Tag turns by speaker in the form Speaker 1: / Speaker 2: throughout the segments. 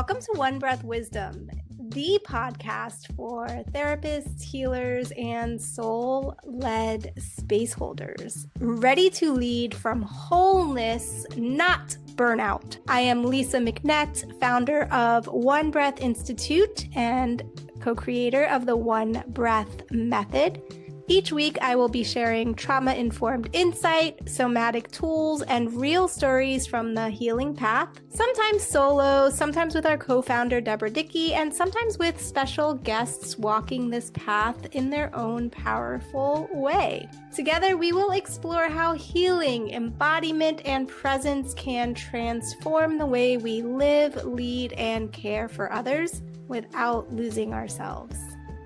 Speaker 1: Welcome to One Breath Wisdom, the podcast for therapists, healers, and soul-led space holders, ready to lead from wholeness, not burnout. I am Lisa McNett, founder of One Breath Institute and co-creator of the One Breath Method. Each week, I will be sharing trauma-informed insight, somatic tools, and real stories from the healing path, sometimes solo, sometimes with our co-founder, Deborah Dickey, and sometimes with special guests walking this path in their own powerful way. Together, we will explore how healing, embodiment, and presence can transform the way we live, lead, and care for others without losing ourselves.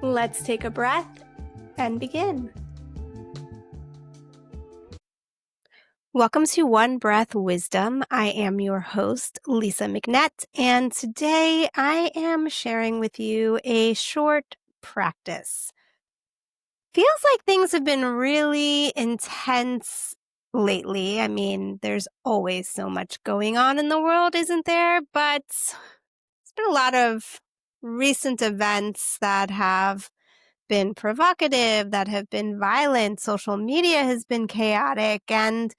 Speaker 1: Let's take a breath and begin. Welcome to One Breath Wisdom. I am your host, Lisa McNett, and today I am sharing with you a short practice. Feels like things have been really intense lately. I mean, there's always so much going on in the world, isn't there? But there's been a lot of recent events that have been provocative, that have been violent. Social media has been chaotic, and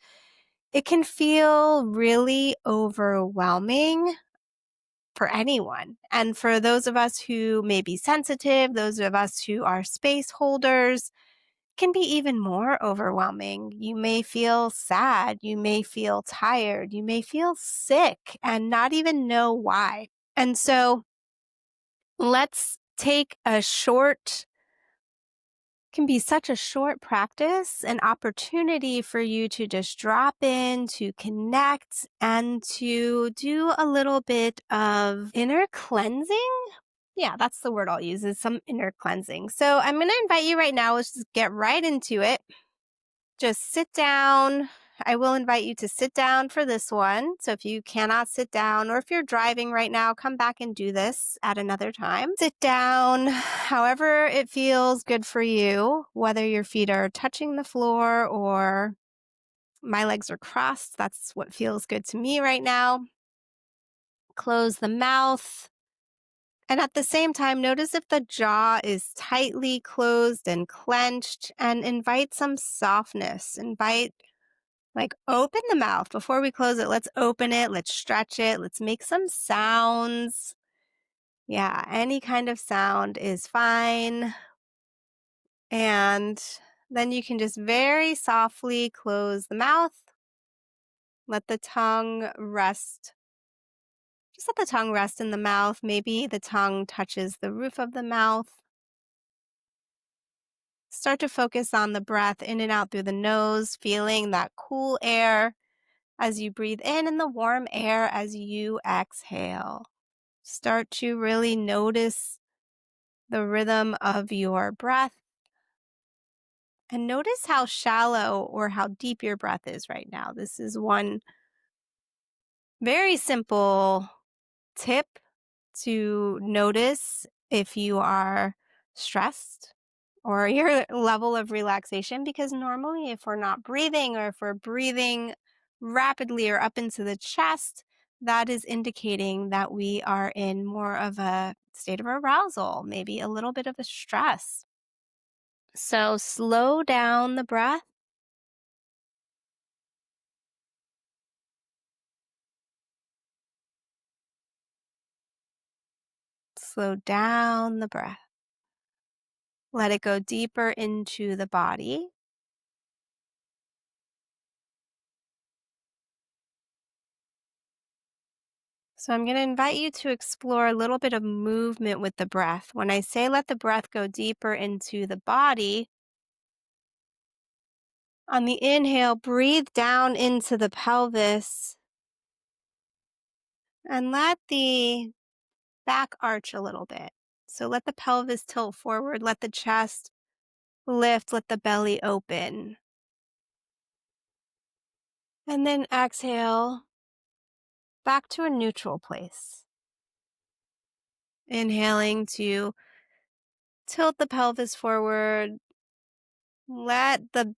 Speaker 1: it can feel really overwhelming for anyone. And for those of us who may be sensitive, those of us who are space holders, can be even more overwhelming. You may feel sad, you may feel tired, you may feel sick and not even know why. And so let's take can be such a short practice, an opportunity for you to just drop in, to connect, and to do a little bit of inner cleansing. Yeah, that's the word I'll use, is some inner cleansing. So I'm going to invite you right now. Let's just get right into it. Just sit down. I will invite you to sit down for this one. So if you cannot sit down, or if you're driving right now, come back and do this at another time. Sit down however it feels good for you, whether your feet are touching the floor or my legs are crossed. That's what feels good to me right now. Close the mouth. And at the same time, notice if the jaw is tightly closed and clenched, and invite some softness. Open the mouth before we close it. Let's open it. Let's stretch it. Let's make some sounds. Yeah, any kind of sound is fine. And then you can just very softly close the mouth. Let the tongue rest. Just let the tongue rest in the mouth. Maybe the tongue touches the roof of the mouth. Start to focus on the breath in and out through the nose, feeling that cool air as you breathe in and the warm air as you exhale. Start to really notice the rhythm of your breath, and notice how shallow or how deep your breath is right now. This is one very simple tip to notice if you are stressed or your level of relaxation, because normally if we're not breathing, or if we're breathing rapidly or up into the chest, that is indicating that we are in more of a state of arousal, maybe a little bit of a stress. So slow down the breath. Slow down the breath. Let it go deeper into the body. So I'm going to invite you to explore a little bit of movement with the breath. When I say let the breath go deeper into the body, on the inhale, breathe down into the pelvis and let the back arch a little bit. So let the pelvis tilt forward, let the chest lift, let the belly open. And then exhale back to a neutral place. Inhaling to tilt the pelvis forward. Let the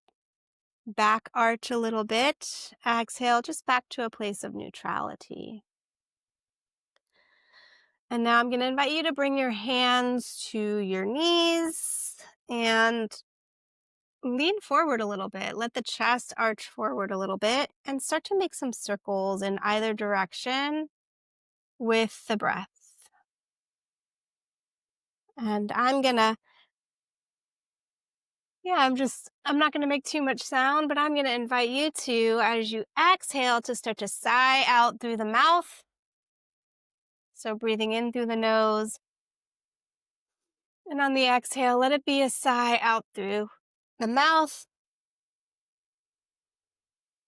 Speaker 1: back arch a little bit. Exhale just back to a place of neutrality. And now I'm going to invite you to bring your hands to your knees and lean forward a little bit. Let the chest arch forward a little bit and start to make some circles in either direction with the breath. And I'm not going to make too much sound, but I'm going to invite you to, as you exhale, to start to sigh out through the mouth. So breathing in through the nose. And on the exhale, let it be a sigh out through the mouth.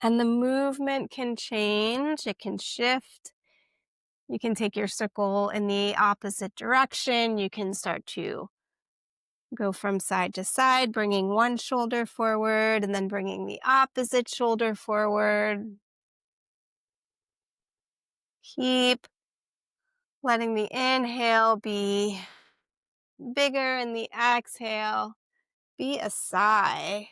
Speaker 1: And the movement can change, it can shift. You can take your circle in the opposite direction. You can start to go from side to side, bringing one shoulder forward and then bringing the opposite shoulder forward. Keep letting the inhale be bigger and the exhale be a sigh.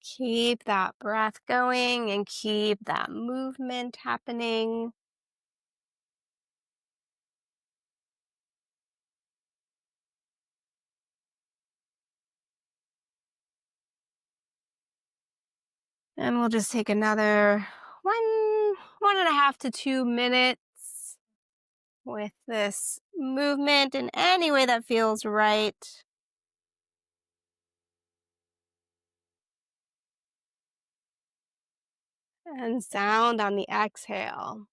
Speaker 1: Keep that breath going and keep that movement happening. And we'll just take another 1.5 to 2 minutes with this movement in any way that feels right. And sound on the exhale.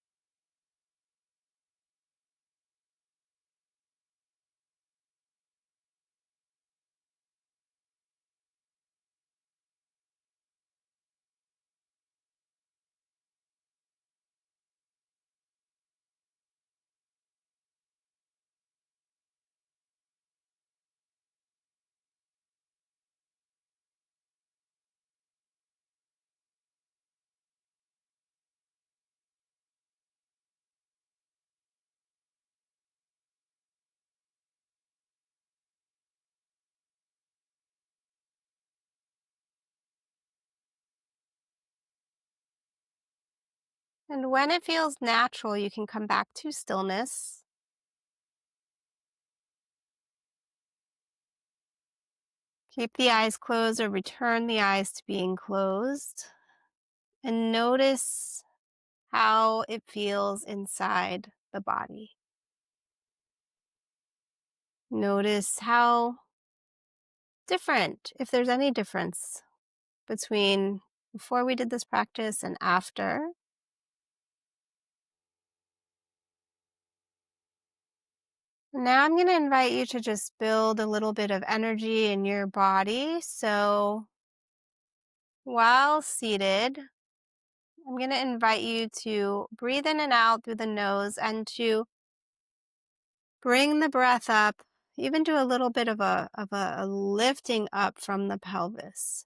Speaker 1: And when it feels natural, you can come back to stillness. Keep the eyes closed or return the eyes to being closed. And notice how it feels inside the body. Notice how different, if there's any difference, between before we did this practice and after. Now I'm going to invite you to just build a little bit of energy in your body. So while seated, I'm going to invite you to breathe in and out through the nose and to bring the breath up, even do a little bit of a lifting up from the pelvis.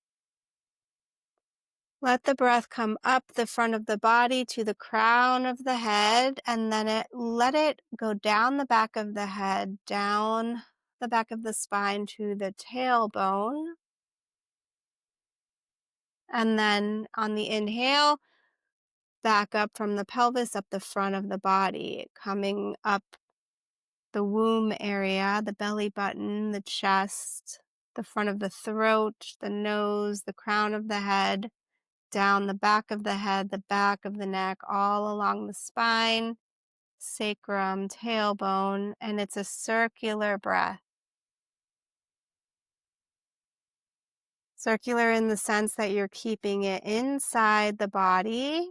Speaker 1: Let the breath come up the front of the body to the crown of the head, and then let it go down the back of the head, down the back of the spine to the tailbone. And then on the inhale, back up from the pelvis, up the front of the body, coming up the womb area, the belly button, the chest, the front of the throat, the nose, the crown of the head, down the back of the head, the back of the neck, all along the spine, sacrum, tailbone, and it's a circular breath. Circular in the sense that you're keeping it inside the body,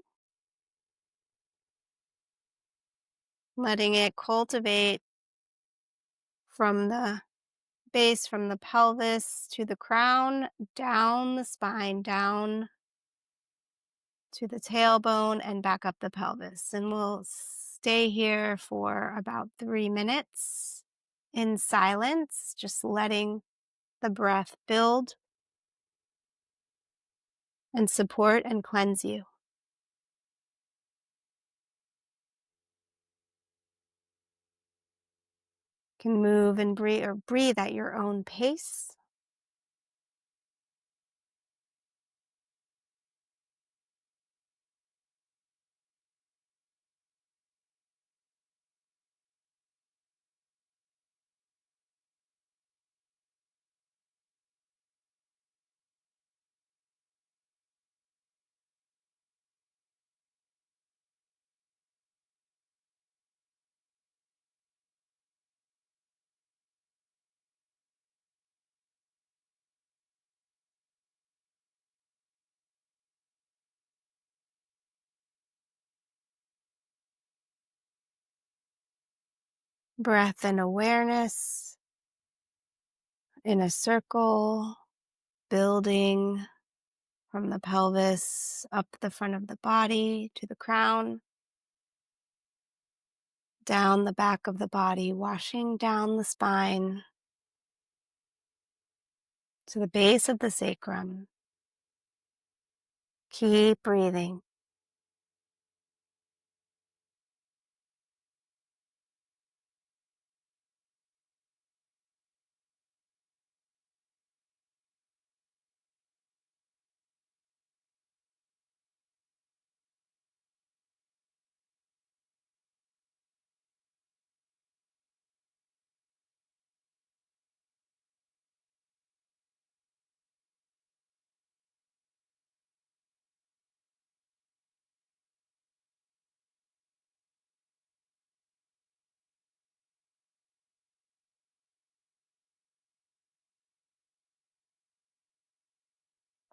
Speaker 1: letting it cultivate from the base, from the pelvis to the crown, down the spine, down to the tailbone, and back up the pelvis. And we'll stay here for about 3 minutes in silence, just letting the breath build and support and cleanse you. You can move and breathe at your own pace. Breath and awareness in a circle, building from the pelvis up the front of the body to the crown, down the back of the body, washing down the spine to the base of the sacrum. Keep breathing.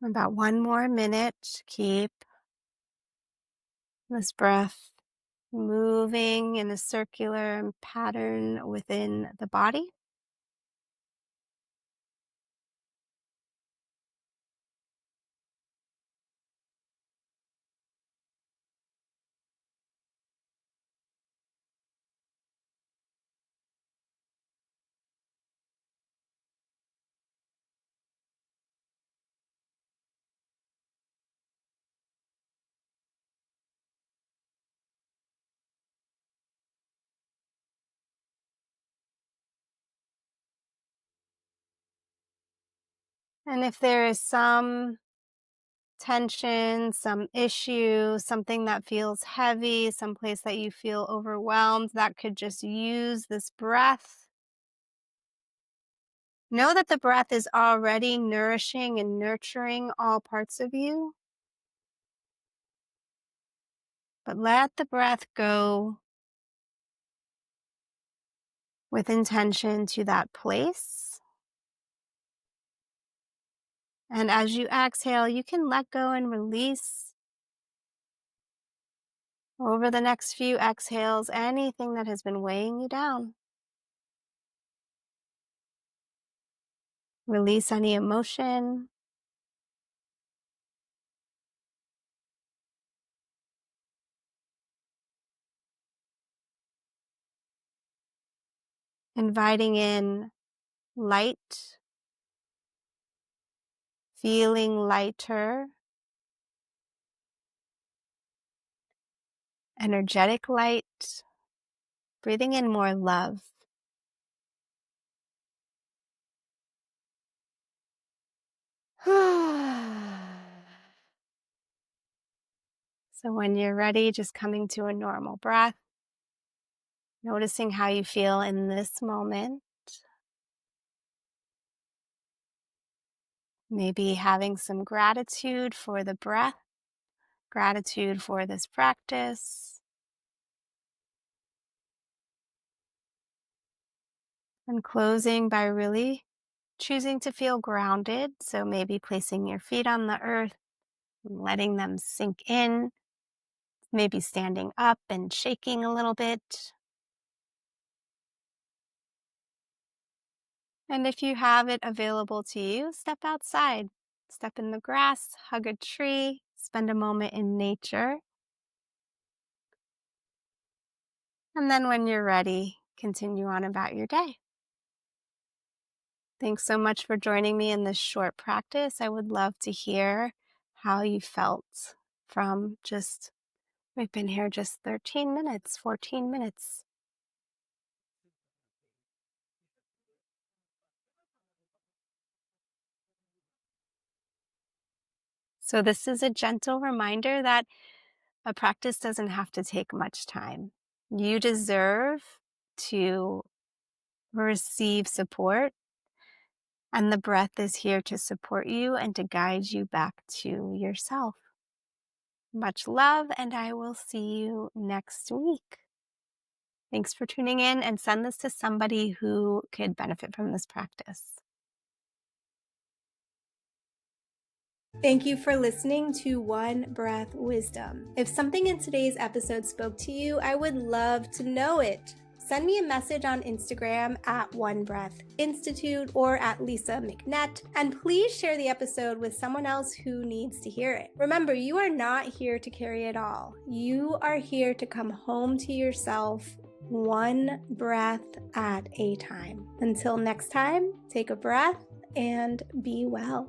Speaker 1: About 1 more minute. Keep this breath moving in a circular pattern within the body. And if there is some tension, some issue, something that feels heavy, someplace that you feel overwhelmed, that could just use this breath. Know that the breath is already nourishing and nurturing all parts of you, but let the breath go with intention to that place. And as you exhale, you can let go and release over the next few exhales anything that has been weighing you down. Release any emotion. Inviting in light, feeling lighter, energetic light, breathing in more love. So when you're ready, just coming to a normal breath, noticing how you feel in this moment. Maybe having some gratitude for the breath, gratitude for this practice, and closing by really choosing to feel grounded. So maybe placing your feet on the earth, letting them sink in, maybe standing up and shaking a little bit. And if you have it available to you, step outside, step in the grass, hug a tree, spend a moment in nature. And then when you're ready, continue on about your day. Thanks so much for joining me in this short practice. I would love to hear how you felt from we've been here just 13 minutes, 14 minutes. So this is a gentle reminder that a practice doesn't have to take much time. You deserve to receive support, and the breath is here to support you and to guide you back to yourself. Much love, and I will see you next week. Thanks for tuning in, and send this to somebody who could benefit from this practice. Thank you for listening to One Breath Wisdom. If something in today's episode spoke to you, I would love to know it. send me a message on Instagram at One Breath Institute or at Lisa McNett, and please share the episode with someone else who needs to hear it. Remember, you are not here to carry it all. You are here to come home to yourself one breath at a time. Until next time, take a breath and be well.